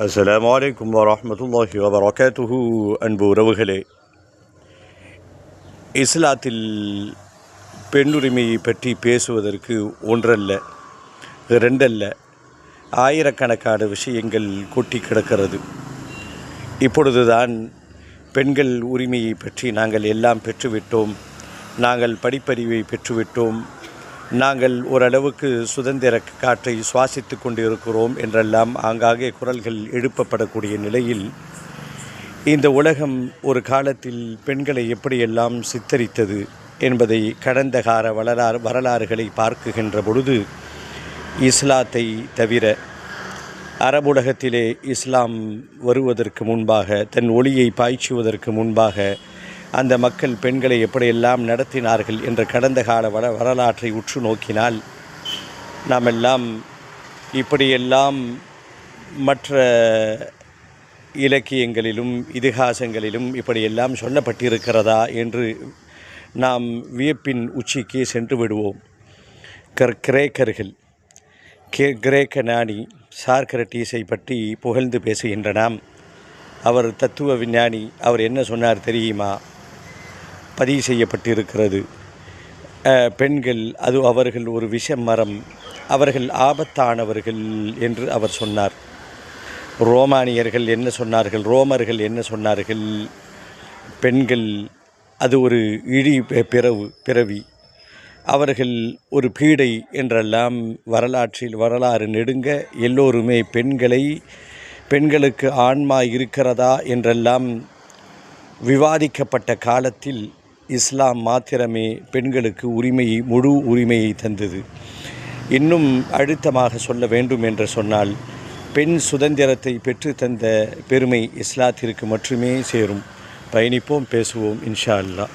அஸ்ஸலாமு அலைக்கும் வரஹ்மத்துல்லாஹி வபரகாத்துஹு. அன்பு உறவுகளே, இஸ்லாத்தில் பெண்ணுரிமையை பற்றி பேசுவதற்கு ஒன்றல்ல, இரண்டல்ல, ஆயிரக்கணக்கான விஷயங்கள் கொட்டி கிடக்கிறது. இப்பொழுதுதான் பெண்கள் உரிமையை பற்றி நாங்கள் எல்லாம் பெற்றுவிட்டோம், நாங்கள் படிப்பறிவை பெற்றுவிட்டோம், நாங்கள் ஓரளவுக்கு சுதந்திர காற்றை சுவாசித்து கொண்டு இருக்கிறோம் என்றெல்லாம் ஆங்காங்கே குரல்கள் எழுப்பப்படக்கூடிய நிலையில், இந்த உலகம் ஒரு காலத்தில் பெண்களை எப்படியெல்லாம் சித்தரித்தது என்பதை கடந்த கால வரலாறுகளை பார்க்குகின்ற பொழுது, இஸ்லாத்தை தவிர அரபுலகத்திலே இஸ்லாம் வருவதற்கு முன்பாக, தன் ஒளியை பாய்ச்சுவதற்கு முன்பாக அந்த மக்கள் பெண்களை எப்படியெல்லாம் நடத்தினார்கள் என்ற கடந்த கால வரலாற்றை உற்று நோக்கினால், நாம் எல்லாம் இப்படியெல்லாம் மற்ற இலக்கியங்களிலும் இதிகாசங்களிலும் இப்படியெல்லாம் சொல்லப்பட்டிருக்கிறதா என்று நாம் வியப்பின் உச்சிக்கே சென்று விடுவோம். கிரேக்க ஞானி சாக்ரடீஸை பற்றி புகழ்ந்து பேசுகின்ற நாம், அவர் தத்துவ விஞ்ஞானி, அவர் என்ன சொன்னார் தெரியுமா? பதிவு செய்யப்பட்டிருக்கிறது, பெண்கள் அவர்கள் ஒரு விஷ மரம், அவர்கள் ஆபத்தானவர்கள் என்று அவர் சொன்னார். ரோமானியர்கள் என்ன சொன்னார்கள், ரோமர்கள் என்ன சொன்னார்கள்? பெண்கள் அது ஒரு பிறவி, அவர்கள் ஒரு பீடை என்றெல்லாம் வரலாறு நெடுங்க எல்லோருமே பெண்களுக்கு ஆன்மா இருக்கிறதா என்றெல்லாம் விவாதிக்கப்பட்ட காலத்தில் இஸ்லாம் மாத்திரமே பெண்களுக்கு முழு உரிமையை தந்தது. இன்னும் அழுத்தமாக சொல்ல வேண்டும் என்று சொன்னால், பெண் சுதந்திரத்தை பெற்று தந்த பெருமை இஸ்லாத்திற்கு மட்டுமே சேரும். பயணிப்போம், பேசுவோம், இன்ஷா அல்லாஹ்.